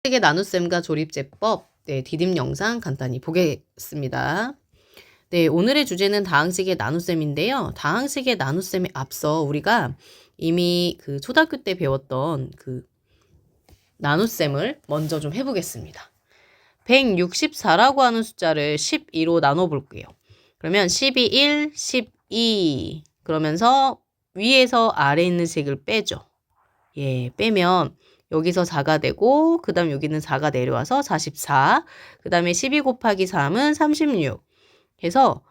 다항식의 나눗셈과 조립제법 디딤 영상 간단히 보겠습니다. 네, 오늘의 주제는 다항식의 나눗셈인데요. 다항식의 나눗셈에 앞서 우리가 이미 그 초등학교 때 배웠던 그 나눗셈을 먼저 좀 해보겠습니다. 164라고 하는 숫자를 12로 나눠볼게요. 그러면 12, 1, 12 그러면서 위에서 아래에 있는 식을 빼죠. 빼면 여기서 4가 되고 그 다음 여기는 4가 내려와서 44, 그 다음에 12 곱하기 3은 36 해서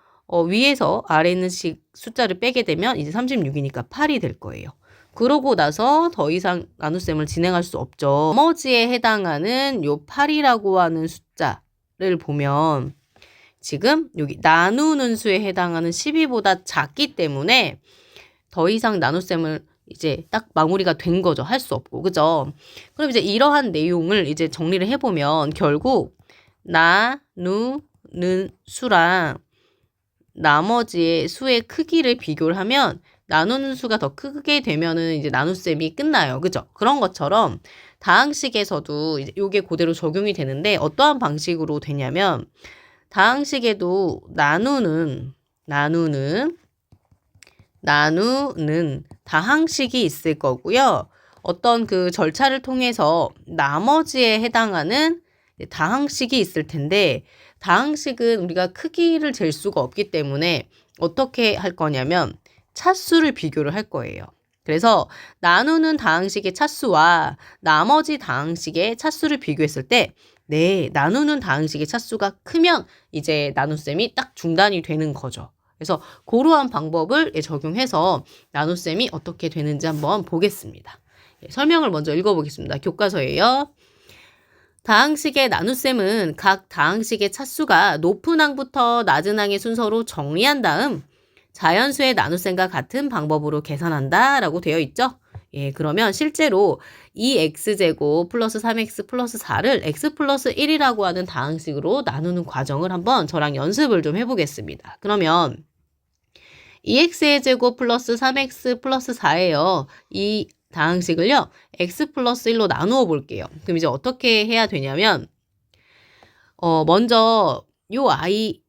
위에서 아래에 있는 숫자를 빼게 되면 이제 36이니까 8이 될 거예요. 그러고 나서 더 이상 나눗셈을 진행할 수 없죠. 나머지에 해당하는 요 8이라고 하는 숫자를 보면 지금 여기 나누는 수에 해당하는 12보다 작기 때문에 더 이상 나눗셈을 이제 딱 마무리가 된 거죠. 할 수 없고. 그죠? 그럼 이제 이러한 내용을 이제 정리를 해보면 결국 나누는 수랑 나머지의 수의 크기를 비교를 하면 나누는 수가 더 크게 되면은 이제 나눗셈이 끝나요. 그죠? 그런 것처럼 다항식에서도 이제 요게 그대로 적용이 되는데 어떠한 방식으로 되냐면 다항식에도 나누는 다항식이 있을 거고요. 어떤 그 절차를 통해서 나머지에 해당하는 다항식이 있을 텐데 다항식은 우리가 크기를 잴 수가 없기 때문에 어떻게 할 거냐면 차수를 비교를 할 거예요. 그래서 나누는 다항식의 차수와 나머지 다항식의 차수를 비교했을 때 나누는 다항식의 차수가 크면 이제 나눗셈이 딱 중단이 되는 거죠. 그래서 그러한 방법을 적용해서 나눗셈이 어떻게 되는지 한번 보겠습니다. 설명을 먼저 읽어보겠습니다. 교과서예요. 다항식의 나눗셈은 각 다항식의 차수가 높은 항부터 낮은 항의 순서로 정리한 다음 자연수의 나눗셈과 같은 방법으로 계산한다 라고 되어 있죠. 그러면 실제로 2x제곱 플러스 3x 플러스 4를 x 플러스 1이라고 하는 다항식으로 나누는 과정을 한번 저랑 연습을 좀 해보겠습니다. 그러면 2x의 제곱 플러스 3x 플러스 4예요. 이 다항식을요. x 플러스 1로 나누어 볼게요. 그럼 이제 어떻게 해야 되냐면 먼저 요 i를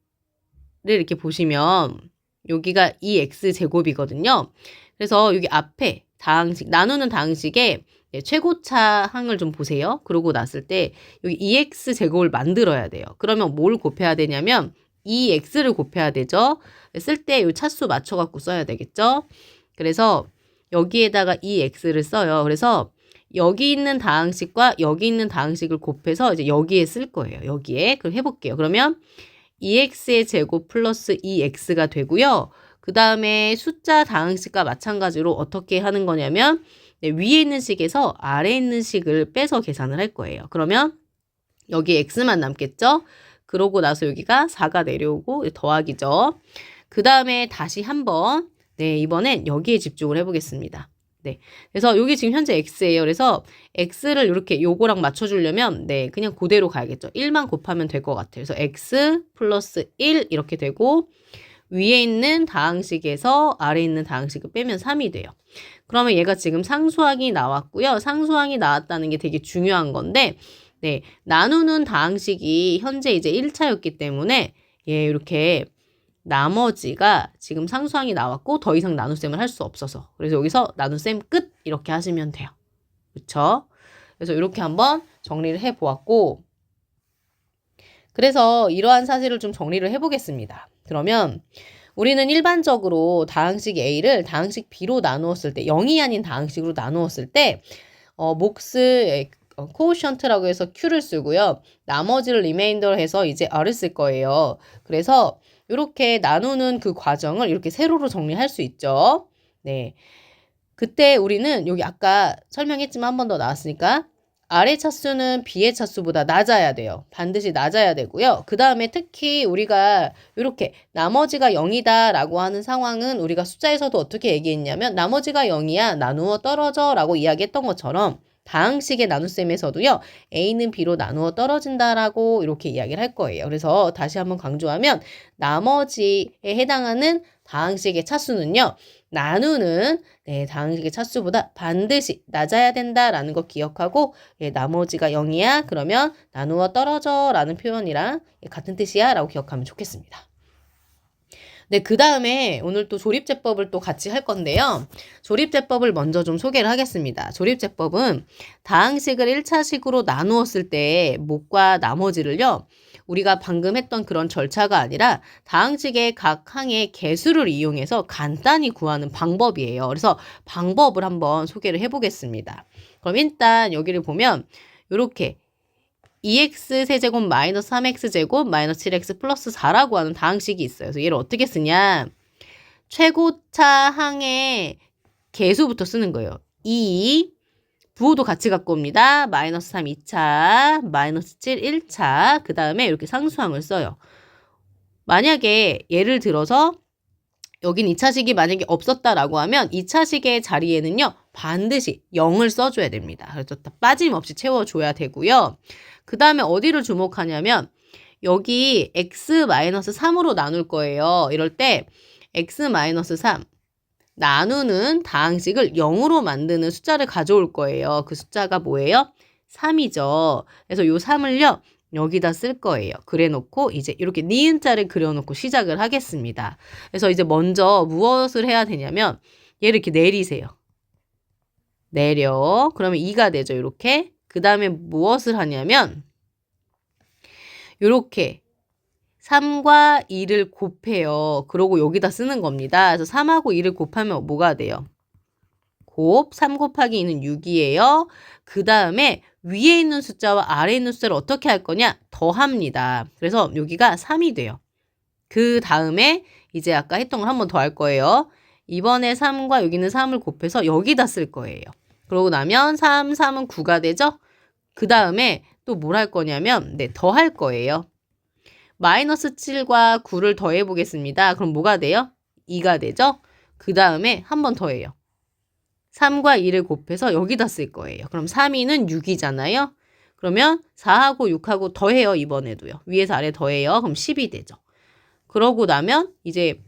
이렇게 보시면 여기가 2x제곱이거든요. 그래서 여기 앞에 다항식, 나누는 다항식에 최고차 항을 좀 보세요. 그러고 났을 때 여기 2x제곱을 만들어야 돼요. 그러면 뭘 곱해야 되냐면 2x를 곱해야 되죠. 쓸 때 이 차수 맞춰갖고 써야 되겠죠. 그래서 여기에다가 2x를 써요. 그래서 여기 있는 다항식과 여기 있는 다항식을 곱해서 이제 여기에 쓸 거예요. 여기에. 그럼 해볼게요. 그러면 2x의 제곱 플러스 2x가 되고요. 그 다음에 숫자 다항식과 마찬가지로 어떻게 하는 거냐면 위에 있는 식에서 아래에 있는 식을 빼서 계산을 할 거예요. 그러면 여기 x만 남겠죠? 그러고 나서 여기가 4가 내려오고 더하기죠. 그 다음에 다시 한번 이번엔 여기에 집중을 해보겠습니다. 그래서 여기 지금 현재 x예요. 그래서 x를 이렇게 요거랑 맞춰주려면 그냥 그대로 가야겠죠. 1만 곱하면 될 것 같아요. 그래서 x 플러스 1 이렇게 되고 위에 있는 다항식에서 아래에 있는 다항식을 빼면 3이 돼요. 그러면 얘가 지금 상수항이 나왔고요. 상수항이 나왔다는 게 되게 중요한 건데 나누는 다항식이 현재 이제 1차였기 때문에 이렇게 나머지가 지금 상수항이 나왔고 더 이상 나눗셈을 할 수 없어서 그래서 여기서 나눗셈 끝 이렇게 하시면 돼요. 그렇죠? 그래서 이렇게 한번 정리를 해보았고 그래서 이러한 사실을 좀 정리를 해보겠습니다. 그러면 우리는 일반적으로 다항식 A를 다항식 B로 나누었을 때 0이 아닌 다항식으로 나누었을 때 몫을 코오션트라고 해서 Q를 쓰고요. 나머지를 리메인더로 해서 이제 R을 쓸 거예요. 그래서 이렇게 나누는 그 과정을 이렇게 세로로 정리할 수 있죠. 그때 우리는 여기 아까 설명했지만 한 번 더 나왔으니까 아래 차수는 B의 차수보다 낮아야 돼요. 반드시 낮아야 되고요. 그 다음에 특히 우리가 이렇게 나머지가 0이다 라고 하는 상황은 우리가 숫자에서도 어떻게 얘기했냐면 나머지가 0이야 나누어 떨어져 라고 이야기했던 것처럼 다항식의 나눗셈에서도요. A는 B로 나누어 떨어진다라고 이렇게 이야기를 할 거예요. 그래서 다시 한번 강조하면 나머지에 해당하는 다항식의 차수는요. 나누는 네, 다항식의 차수보다 반드시 낮아야 된다라는 거 기억하고 예, 나머지가 0이야. 그러면 나누어 떨어져 라는 표현이랑 같은 뜻이야 라고 기억하면 좋겠습니다. 네, 그 다음에 오늘 또 조립제법을 또 같이 할 건데요. 조립제법을 먼저 좀 소개를 하겠습니다. 조립제법은 다항식을 1차식으로 나누었을 때 목과 나머지를요. 우리가 방금 했던 그런 절차가 아니라 다항식의 각 항의 개수를 이용해서 간단히 구하는 방법이에요. 그래서 방법을 한번 소개를 해보겠습니다. 그럼 일단 여기를 보면 이렇게 2x 세제곱 마이너스 3x 제곱 마이너스 7x 플러스 4라고 하는 다항식이 있어요. 그래서 얘를 어떻게 쓰냐? 최고차 항의 개수부터 쓰는 거예요. 2, 부호도 같이 갖고 옵니다. 마이너스 3 2차, 마이너스 7 1차, 그 다음에 이렇게 상수항을 써요. 만약에 예를 들어서 여긴 2차식이 만약에 없었다라고 하면 2차식의 자리에는요. 반드시 0을 써줘야 됩니다. 그래서 빠짐없이 채워줘야 되고요. 그 다음에 어디를 주목하냐면 여기 x-3으로 나눌 거예요. 이럴 때 x-3 나누는 다항식을 0으로 만드는 숫자를 가져올 거예요. 그 숫자가 뭐예요? 3이죠. 그래서 요 3을요. 여기다 쓸 거예요. 그래놓고 이제 이렇게 니은자를 그려놓고 시작을 하겠습니다. 그래서 이제 먼저 무엇을 해야 되냐면 얘를 이렇게 내리세요. 내려. 그러면 2가 되죠. 이렇게. 그 다음에 무엇을 하냐면 이렇게 3과 2를 곱해요. 그러고 여기다 쓰는 겁니다. 그래서 3하고 2를 곱하면 뭐가 돼요? 3 곱하기 2는 6이에요. 그 다음에 위에 있는 숫자와 아래에 있는 숫자를 어떻게 할 거냐? 더합니다. 그래서 여기가 3이 돼요. 그 다음에 이제 아까 했던 걸 한 번 더 할 거예요. 이번에 3과 여기는 3을 곱해서 여기다 쓸 거예요. 그러고 나면 3은 9가 되죠? 그 다음에 또 뭘 할 거냐면 네, 더 할 거예요. 마이너스 7과 9를 더해 보겠습니다. 그럼 뭐가 돼요? 2가 되죠? 그 다음에 한 번 더 해요. 3과 2를 곱해서 여기다 쓸 거예요. 그럼 3, 2는 6이잖아요. 그러면 4하고 6하고 더해요. 이번에도요. 위에서 아래 더해요. 그럼 10이 되죠. 그러고 나면 이제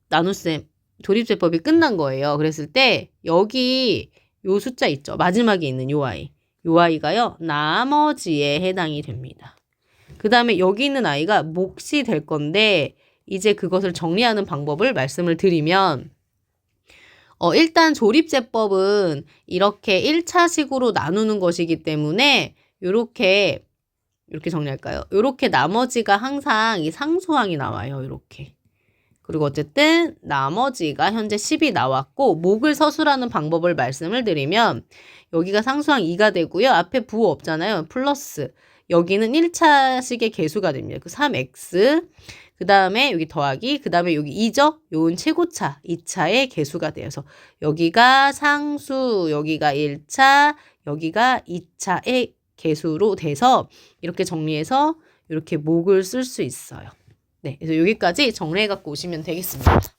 나눗셈 조립제법이 끝난 거예요. 그랬을 때 여기 요 숫자 있죠. 마지막에 있는 요 아이. 요 아이가요. 나머지에 해당이 됩니다. 그 다음에 여기 있는 아이가 몫이 될 건데 이제 그것을 정리하는 방법을 말씀을 드리면 일단 조립제법은 이렇게 1차식으로 나누는 것이기 때문에 이렇게 정리할까요? 이렇게 나머지가 항상 이 상수항이 나와요. 이렇게. 그리고 어쨌든 나머지가 현재 10이 나왔고 목을 서술하는 방법을 말씀을 드리면 여기가 상수항 2가 되고요. 앞에 부호 없잖아요. 플러스 여기는 1차식의 개수가 됩니다. 그 3x 그 다음에 여기 더하기 그 다음에 여기 2죠? 요건 최고차 2차의 개수가 되어서 여기가 상수 여기가 1차 여기가 2차의 개수로 돼서 이렇게 정리해서 이렇게 목을 쓸 수 있어요. 네, 그래서 여기까지 정리해 갖고 오시면 되겠습니다.